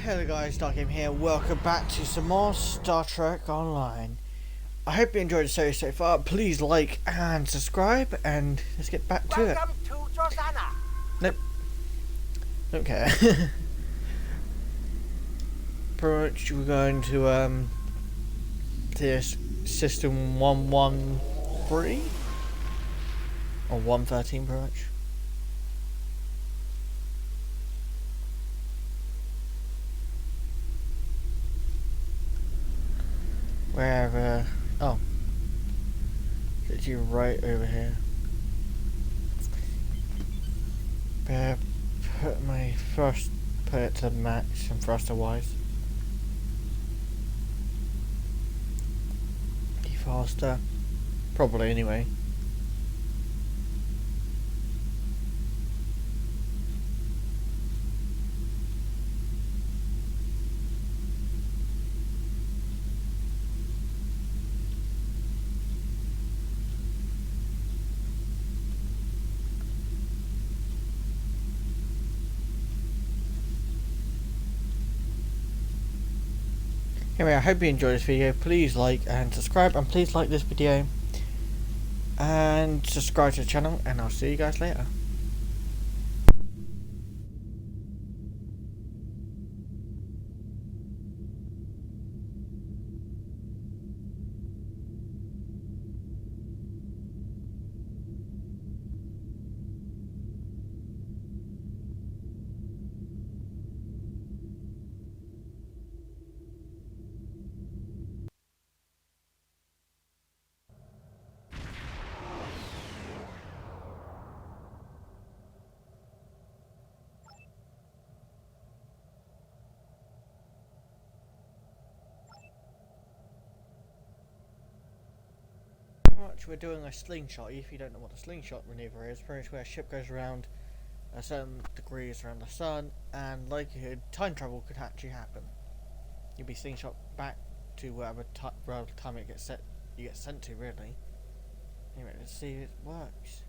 Hello guys, Darkgame here. Welcome back to some more Star Trek Online. I hope you enjoyed the series so far. Please like and subscribe, and let's get back to it. Welcome to Jordana. Nope. Don't care. Pretty much we're going to this system 113 or 113 pretty much. Wherever, oh, it's you right over here. Put it to max and thruster wise. Be faster, probably anyway. Anyway, I hope you enjoyed this video. Please like and subscribe, and please like this video and subscribe to the channel, and I'll see you guys later. We're doing a slingshot. If you don't know what a slingshot maneuver is, pretty much where a ship goes around a certain degrees around the sun, and likelihood time travel could actually happen. You'll be slingshot back to whatever time it gets you get sent to, really. Anyway, let's see if it works.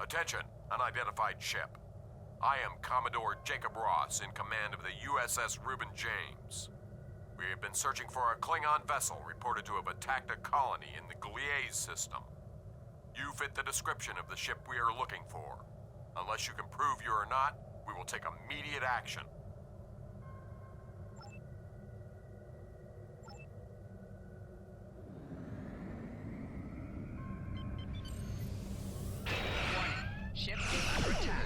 Attention, unidentified ship. I am Commodore Jacob Ross in command of the USS Reuben James. We have been searching for a Klingon vessel reported to have attacked a colony in the Gliese system. You fit the description of the ship we are looking for. Unless you can prove you are not, we will take immediate action. Ship is under attack.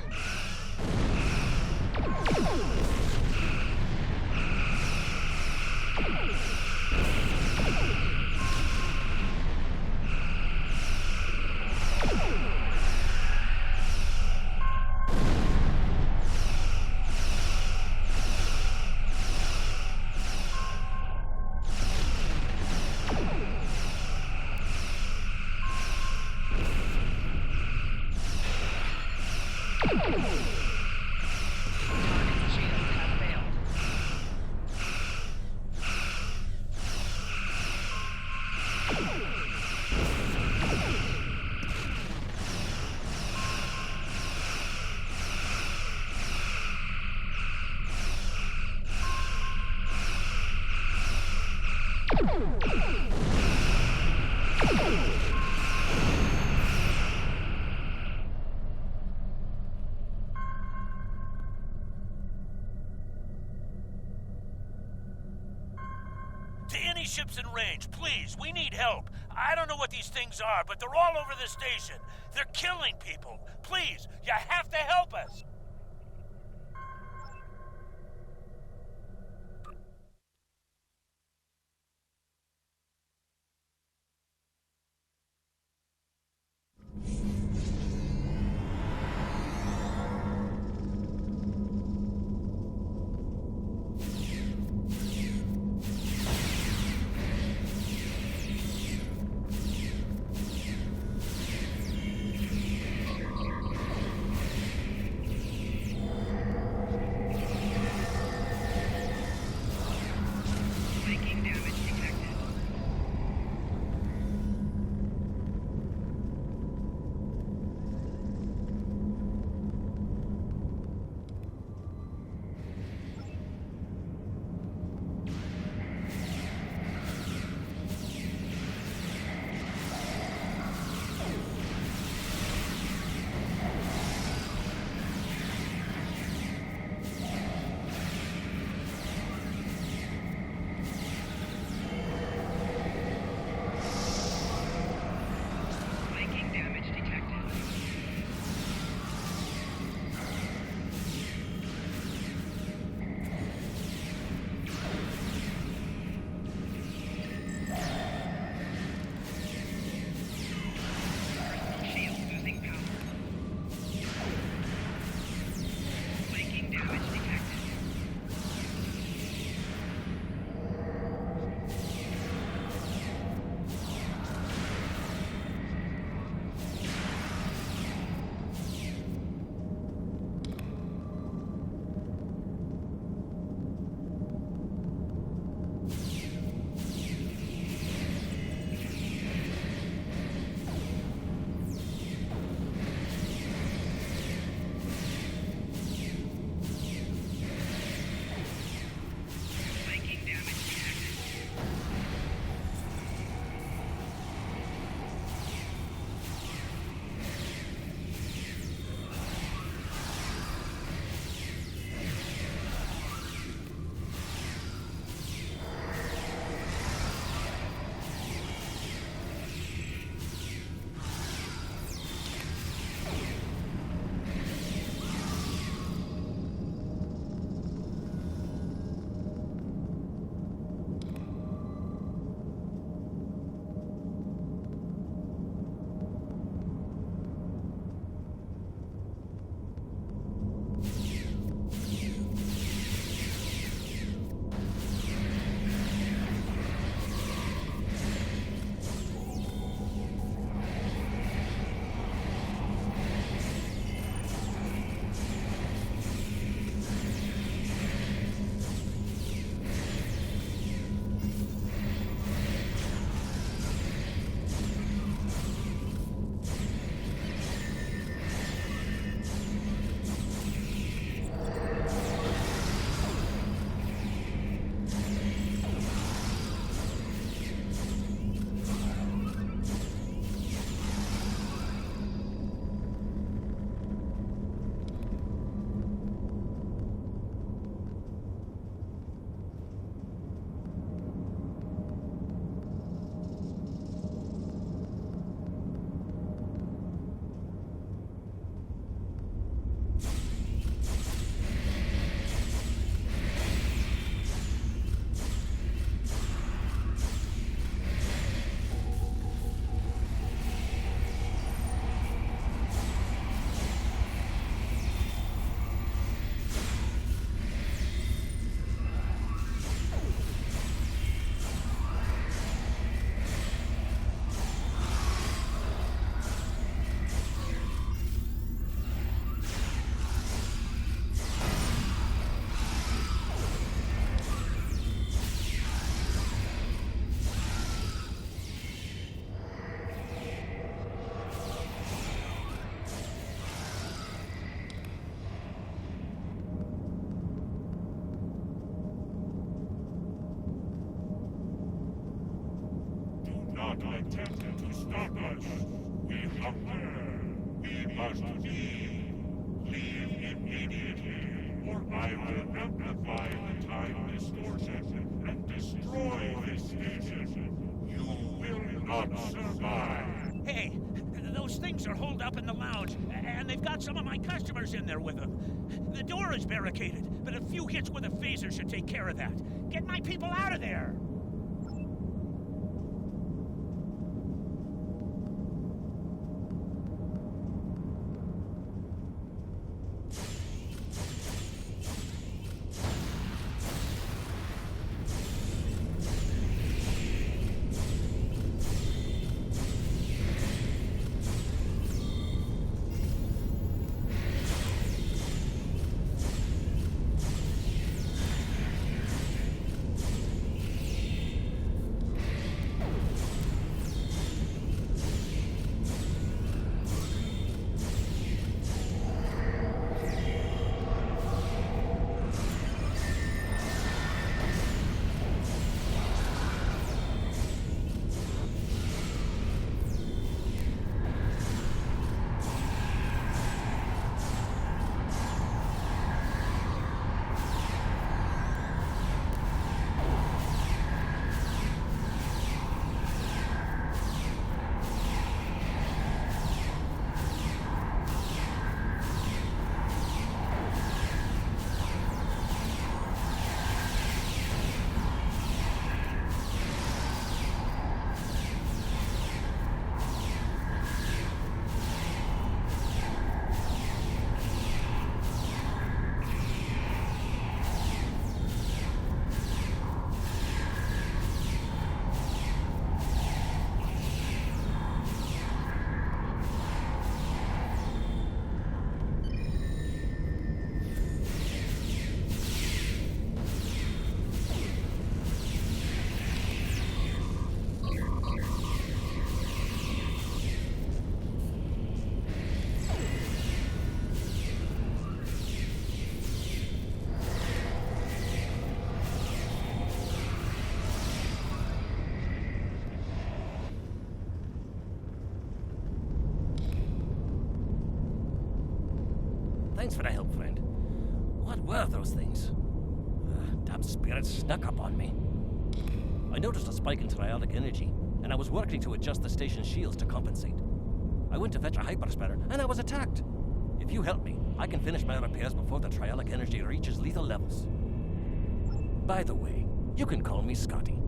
ships in range. Please, we need help. I don't know what these things are, but they're all over the station. They're killing people. Please, you have to help us. attempt to stop us. We hunger. We must leave. Leave immediately. or I will amplify the time distortion and destroy this station. You will not survive. Hey, those things are holed up in the lounge, and they've got some of my customers in there with them. The door is barricaded, but a few hits with a phaser should take care of that. Get my people out of there! Thanks for the help, friend. What were those things? Damn spirits snuck up on me. I noticed a spike in trialic energy, and I was working to adjust the station's shields to compensate. I went to fetch a hyperspanner, and I was attacked. If you help me, I can finish my repairs before the trialic energy reaches lethal levels. By the way, you can call me Scotty.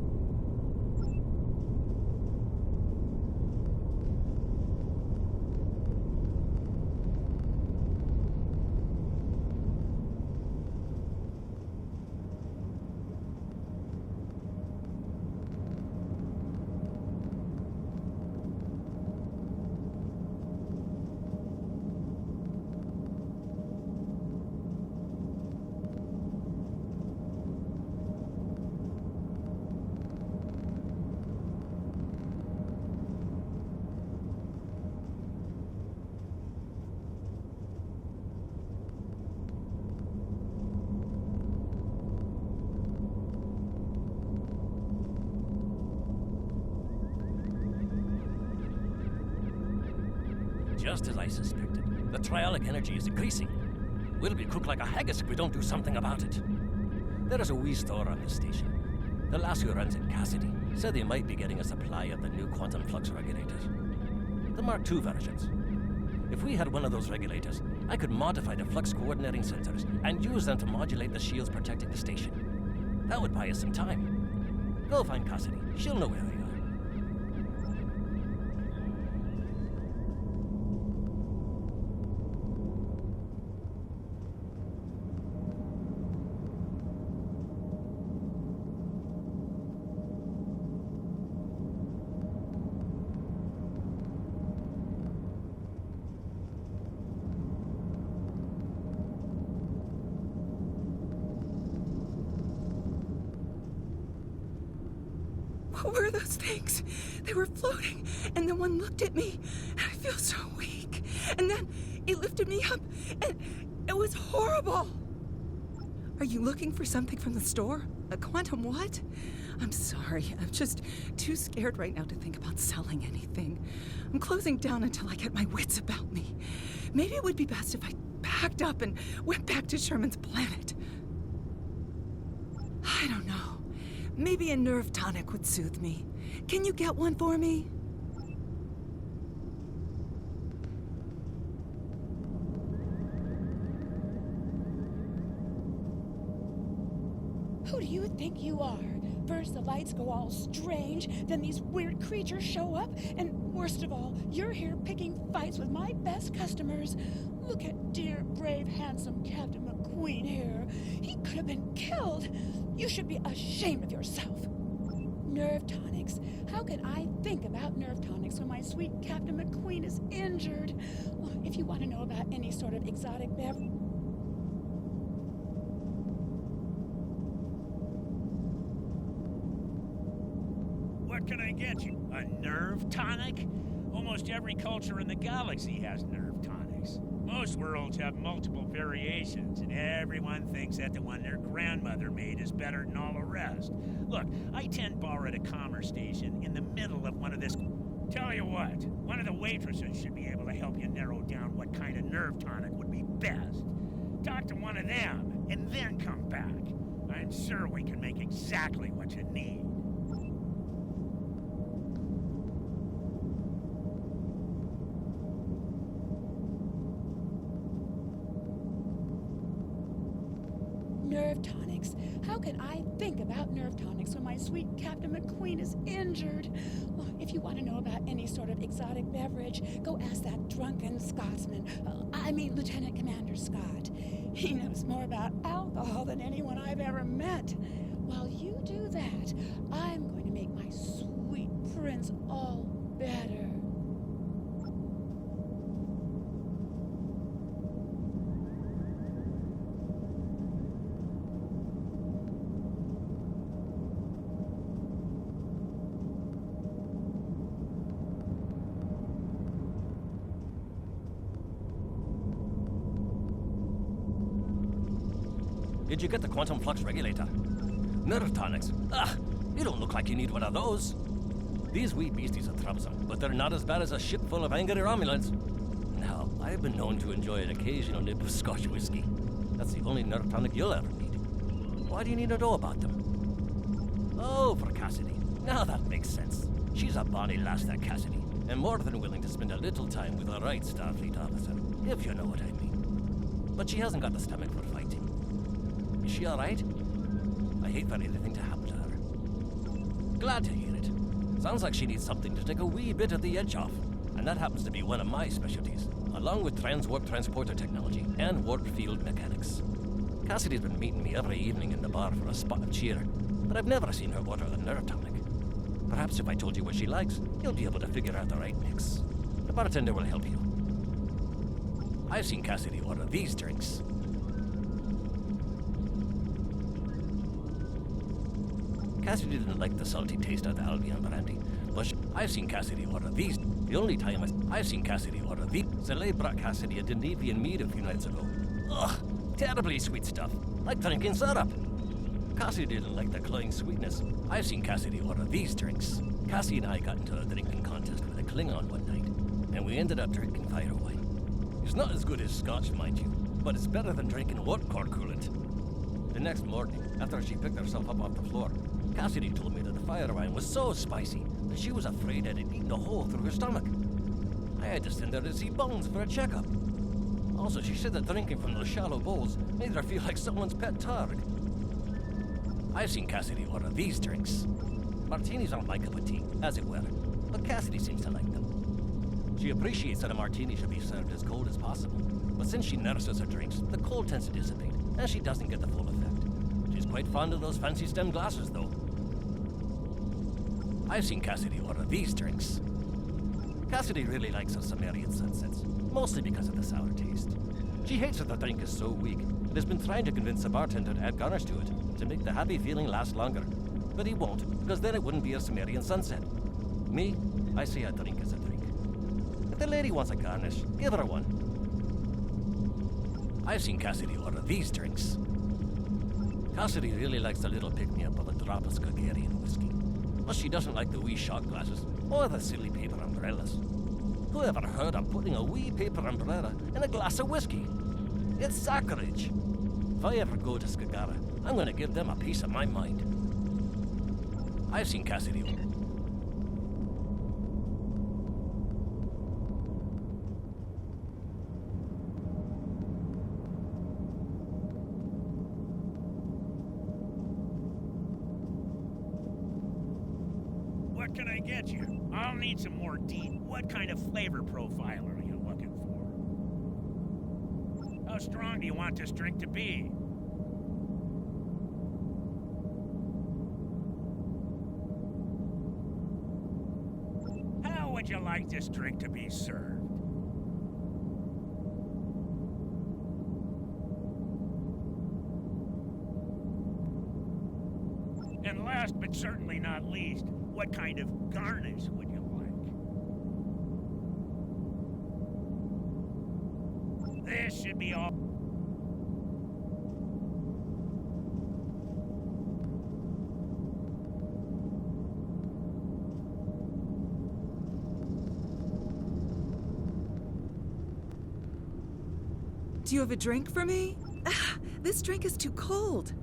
Just as I suspected, the trialic energy is increasing. We'll be cooked like a haggis if we don't do something about it. There is a wee store on this station. The lass who runs it, Cassidy, said they might be getting a supply of the new quantum flux regulators. The Mark II versions. If we had one of those regulators, I could modify the flux coordinating sensors and use them to modulate the shields protecting the station. That would buy us some time. Go find Cassidy. She'll know where they are. What were those things? They were floating, and then one looked at me, and I feel so weak. And then it lifted me up, and it was horrible. Are you looking for something from the store? A quantum what? I'm sorry, I'm just too scared right now to think about selling anything. I'm closing down until I get my wits about me. Maybe it would be best if I packed up and went back to Sherman's planet. I don't know. Maybe a nerve tonic would soothe me. Can you get one for me? Who do you think you are? First the lights go all strange, then these weird creatures show up, and worst of all, you're here picking fights with my best customers. Look at dear, brave, handsome Captain McQueen here. He could have been killed. You should be ashamed of yourself. Nerve tonics. How can I think about nerve tonics when my sweet Captain McQueen is injured? Well, if you want to know about any sort of exotic beverage... What can I get you? A nerve tonic? Almost every culture in the galaxy has nerve tonics. Most worlds have multiple variations, and everyone thinks that the one their grandmother made is better than all the rest. Look, I 10 bar at a commerce station in the middle of one of this... Tell you what, one of the waitresses should be able to help you narrow down what kind of nerve tonic would be best. Talk to one of them, and then come back. I'm sure we can make exactly what you need. Nerve tonics. How can I think about nerve tonics when my sweet Captain McQueen is injured? Well, if you want to know about any sort of exotic beverage, go ask that drunken Scotsman. Lieutenant Commander Scott. He knows more about alcohol than anyone I've ever met. While you do that, I'm going to make my sweet prince all better. Did you get the quantum flux regulator? Nerve tonics? You don't look like you need one of those. These wee beasties are troublesome, but they're not as bad as a ship full of angry Romulans. Now, I've been known to enjoy an occasional nip of Scotch whiskey. That's the only nerve tonic you'll ever need. Why do you need to know about them? Oh, for Cassidy. Now that makes sense. She's a bonny lass, that Cassidy, and more than willing to spend a little time with a right Starfleet officer, if you know what I mean. But she hasn't got the stomach for fighting. Is she all right? I hate for anything to happen to her. Glad to hear it. Sounds like she needs something to take a wee bit of the edge off. And that happens to be one of my specialties, along with transwarp transporter technology and warp field mechanics. Cassidy's been meeting me every evening in the bar for a spot of cheer, but I've never seen her order a nerve tonic. Perhaps if I told you what she likes, you'll be able to figure out the right mix. The bartender will help you. I've seen Cassidy order these drinks. Cassidy didn't like the salty taste of the Albion brandy, but I've seen Cassidy order these. The only time I've seen Cassidy order these. Zele brought Cassidy a Denevian mead a few nights ago. Ugh, terribly sweet stuff, like drinking syrup. Cassidy didn't like the cloying sweetness. I've seen Cassidy order these drinks. Cassie and I got into a drinking contest with a Klingon one night, and we ended up drinking fire wine. It's not as good as Scotch, mind you, but it's better than drinking warp core coolant. The next morning, after she picked herself up off the floor, Cassidy told me that the fire wine was so spicy that she was afraid it had eaten a hole through her stomach. I had to send her to see Bones for a checkup. Also, she said that drinking from those shallow bowls made her feel like someone's pet targ. I've seen Cassidy order these drinks. Martinis aren't my cup of tea, as it were, but Cassidy seems to like them. She appreciates that a martini should be served as cold as possible, but since she nurses her drinks, the cold tends to dissipate, and she doesn't get the full effect. She's quite fond of those fancy stem glasses, though. I've seen Cassidy order these drinks. Cassidy really likes her Sumerian sunsets, mostly because of the sour taste. She hates that the drink is so weak, and has been trying to convince the bartender to add garnish to it, to make the happy feeling last longer. But he won't, because then it wouldn't be a Sumerian sunset. Me, I say a drink is a drink. If the lady wants a garnish, give her one. I've seen Cassidy order these drinks. Cassidy really likes the little pick-me-up of a drop of Skagarian whiskey. But she doesn't like the wee shot glasses, or the silly paper umbrellas. Who ever heard of putting a wee paper umbrella in a glass of whiskey? It's sacrilege. If I ever go to Skagara, I'm gonna give them a piece of my mind. I've seen Cassidy. What can I get you? I'll need some more deep. What kind of flavor profile are you looking for? How strong do you want this drink to be? How would you like this drink to be served? And last but certainly not least, what kind of garnish would you like? This should be all. Do you have a drink for me? This drink is too cold.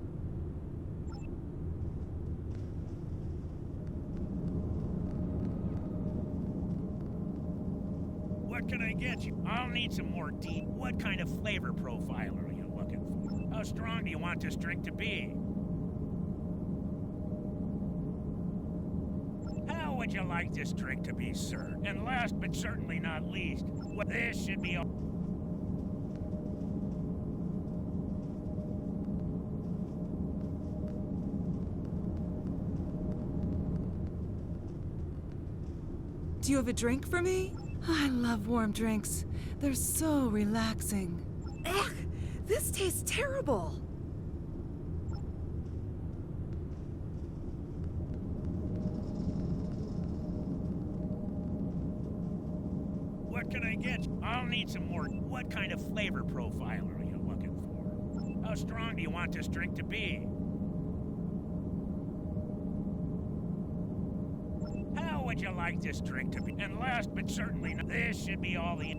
What can I get you? I'll need some more deep. What kind of flavor profile are you looking for? How strong do you want this drink to be? How would you like this drink to be served? And last but certainly not least, this should be all. Do you have a drink for me? I love warm drinks. They're so relaxing. Ugh, this tastes terrible. What can I get you? I'll need some more. What kind of flavor profile are you looking for? How strong do you want this drink to be? How would you like this drink to be? And last but certainly not, this should be all the.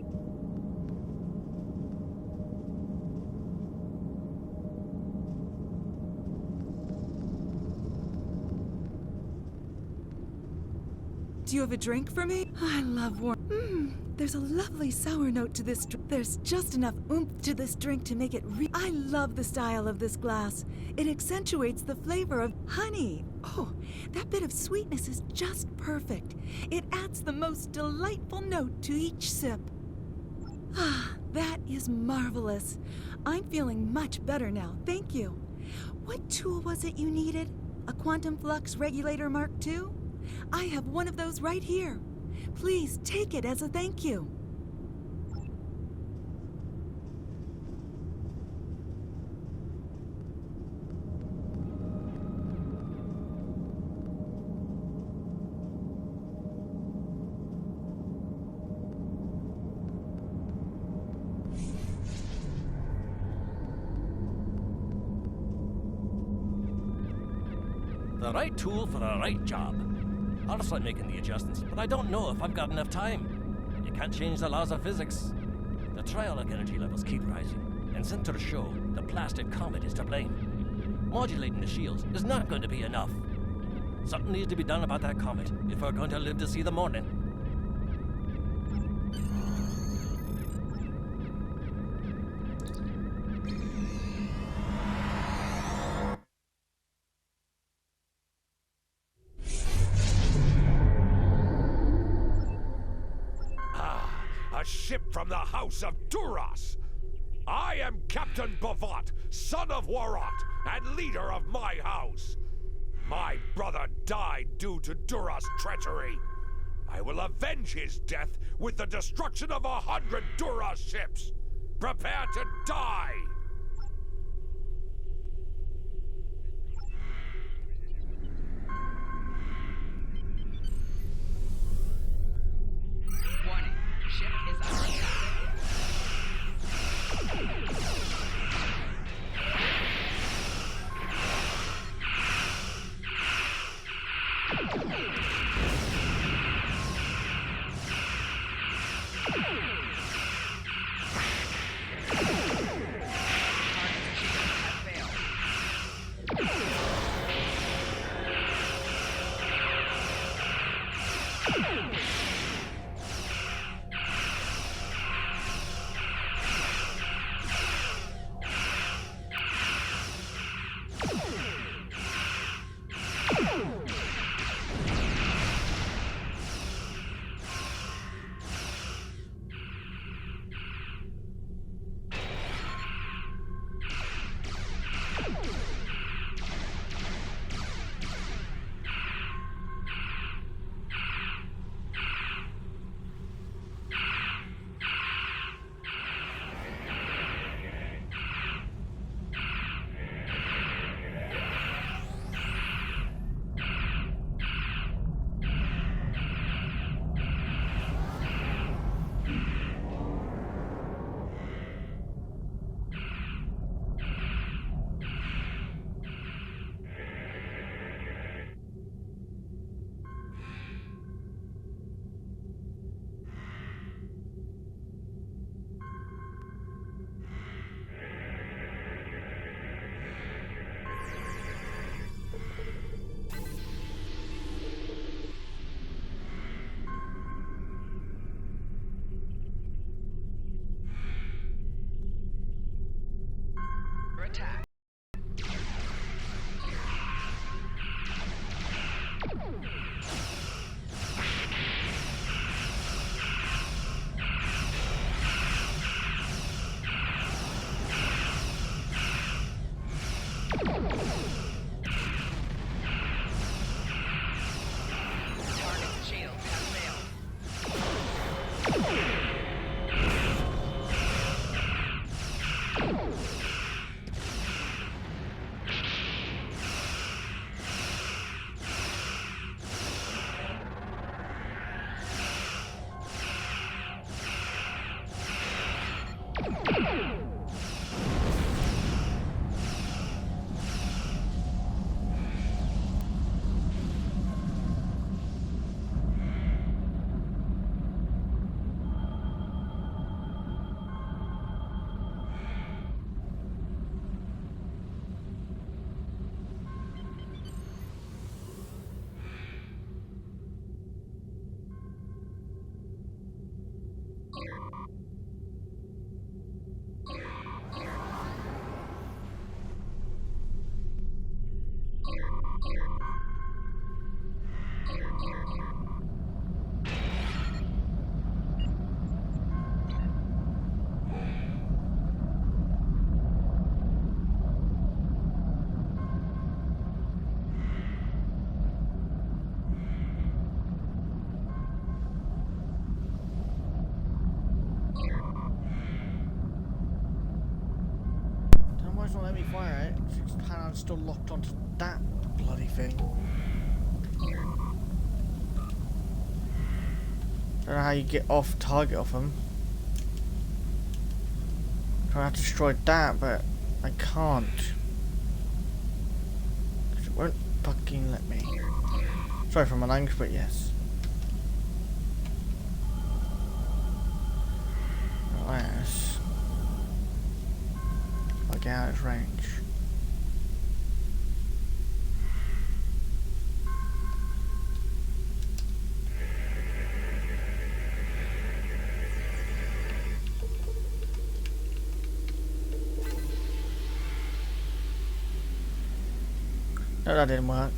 Do you have a drink for me? I love warm. There's a lovely sour note to this drink. There's just enough oomph to this drink to make it I love the style of this glass. It accentuates the flavor of honey. Oh, that bit of sweetness is just perfect. It adds the most delightful note to each sip. Ah, that is marvelous. I'm feeling much better now, thank you. What tool was it you needed? A quantum flux regulator Mark II? I have one of those right here. Please take it as a thank you. The right tool for the right job. I'll start making the adjustments, but I don't know if I've got enough time. You can't change the laws of physics. The triolic energy levels keep rising, and sent to the show, the plastic comet is to blame. Modulating the shields is not going to be enough. Something needs to be done about that comet if we're going to live to see the morning. A ship from the House of Duras. I am Captain Bavat, son of Warat, and leader of my house. My brother died due to Duras' treachery. I will avenge his death with the destruction of 100 Duras ships. Prepare to die! Warning. Ship is under attack. Attack. Target's shields have failed. Why not let me fire it? I'm still locked onto that bloody thing. Don't know how you get off target off them. Trying to destroy that, but I can't. 'Cause it won't fucking let me. Sorry for my language, but yes. Unless I get out of range. No, that didn't work.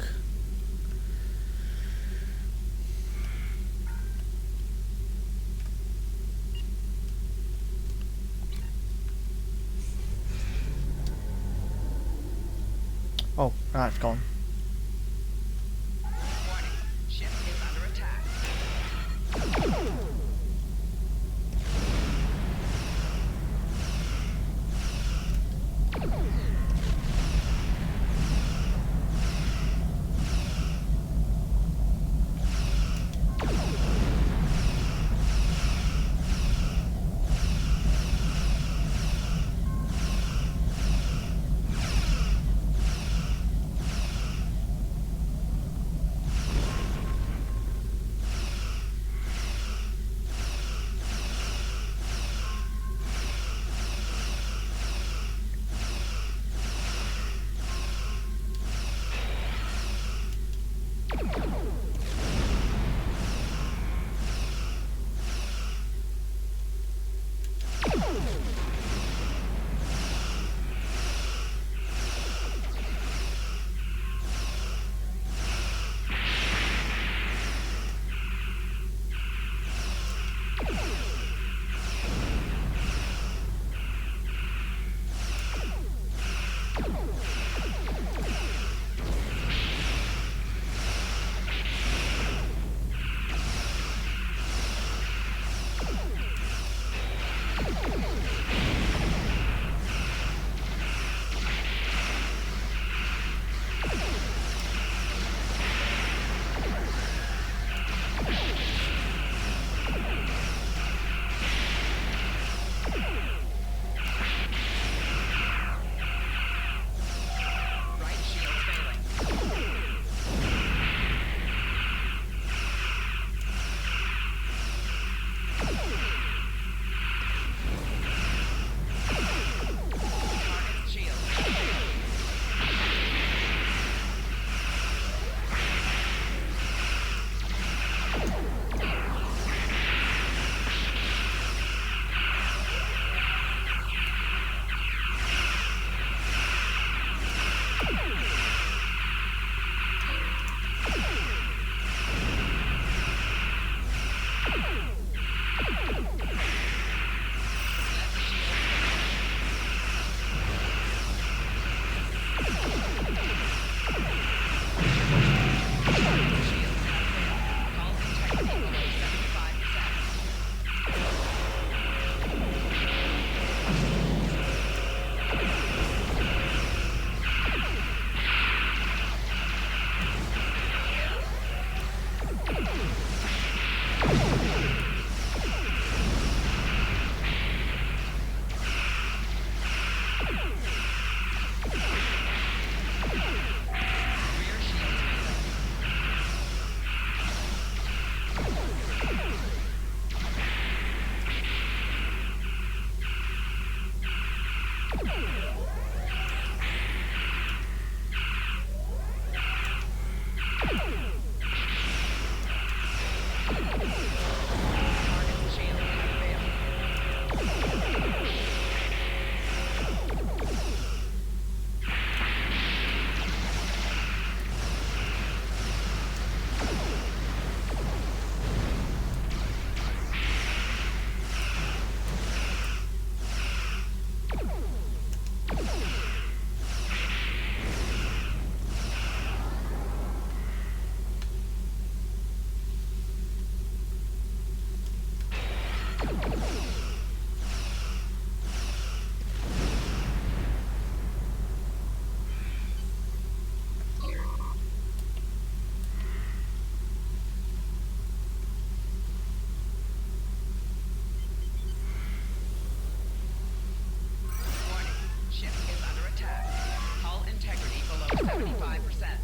Oh, now it's gone. Warning. Ship is under attack. 75%.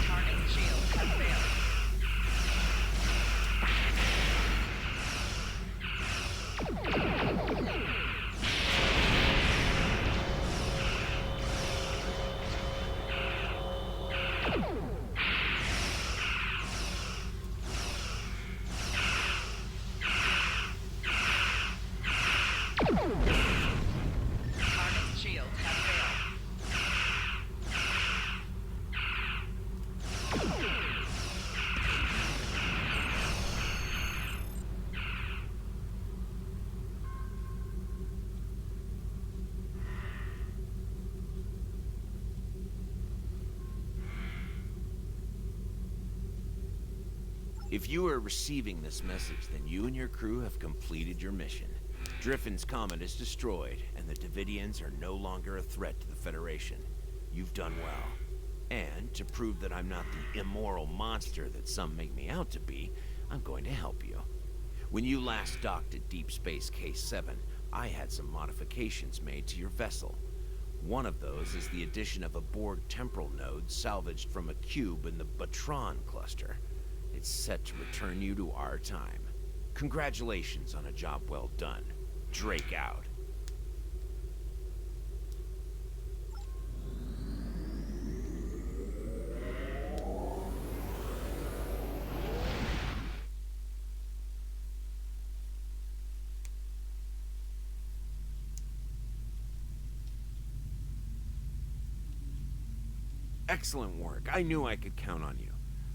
Target's shield has failed. Target's shield has failed. If you are receiving this message, then you and your crew have completed your mission. Driffin's comet is destroyed, and the Davidians are no longer a threat to the Federation. You've done well. And to prove that I'm not the immoral monster that some make me out to be, I'm going to help you. When you last docked at Deep Space K7, I had some modifications made to your vessel. One of those is the addition of a Borg temporal node salvaged from a cube in the Batron cluster. It's set to return you to our time. Congratulations on a job well done. Drake out. Excellent work. I knew I could count on you.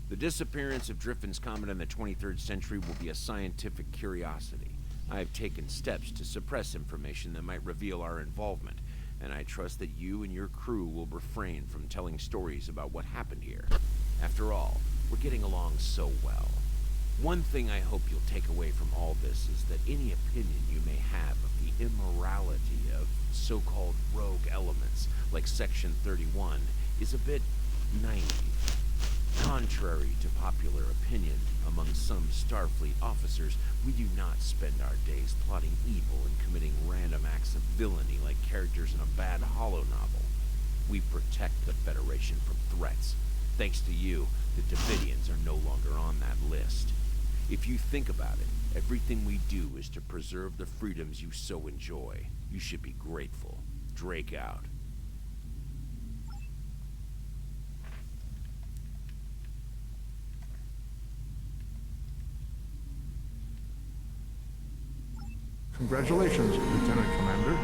The disappearance of Driffin's comet in the 23rd century will be a scientific curiosity. I have taken steps to suppress information that might reveal our involvement, and I trust that you and your crew will refrain from telling stories about what happened here. After all, we're getting along so well. One thing I hope you'll take away from all this is that any opinion you may have of the immorality of so-called rogue elements like Section 31 is a bit naive. Contrary to popular opinion among some Starfleet officers, we do not spend our days plotting evil and committing random acts of villainy like characters in a bad holo novel. We protect the Federation from threats. Thanks to you, the Davidians are no longer on that list. If you think about it, everything we do is to preserve the freedoms you so enjoy. You should be grateful. Drake out. Congratulations, Lieutenant Commander.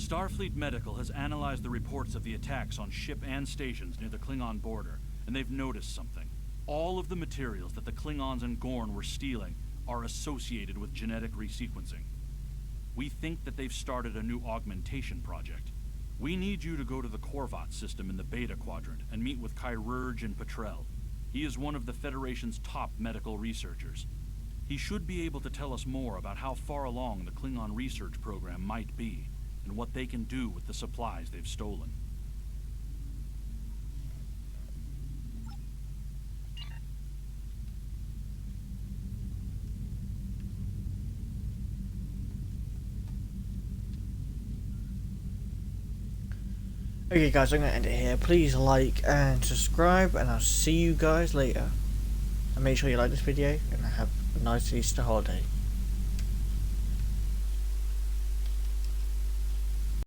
Starfleet Medical has analyzed the reports of the attacks on ship and stations near the Klingon border, and they've noticed something. All of the materials that the Klingons and Gorn were stealing are associated with genetic resequencing. We think that they've started a new augmentation project. We need you to go to the Korvat system in the Beta Quadrant and meet with Kyrurge and Petrel. He is one of the Federation's top medical researchers. He should be able to tell us more about how far along the Klingon research program might be, and what they can do with the supplies they've stolen. Okay guys, I'm going to end it here. Please like and subscribe, and I'll see you guys later. And make sure you like this video, and have a nice Easter holiday.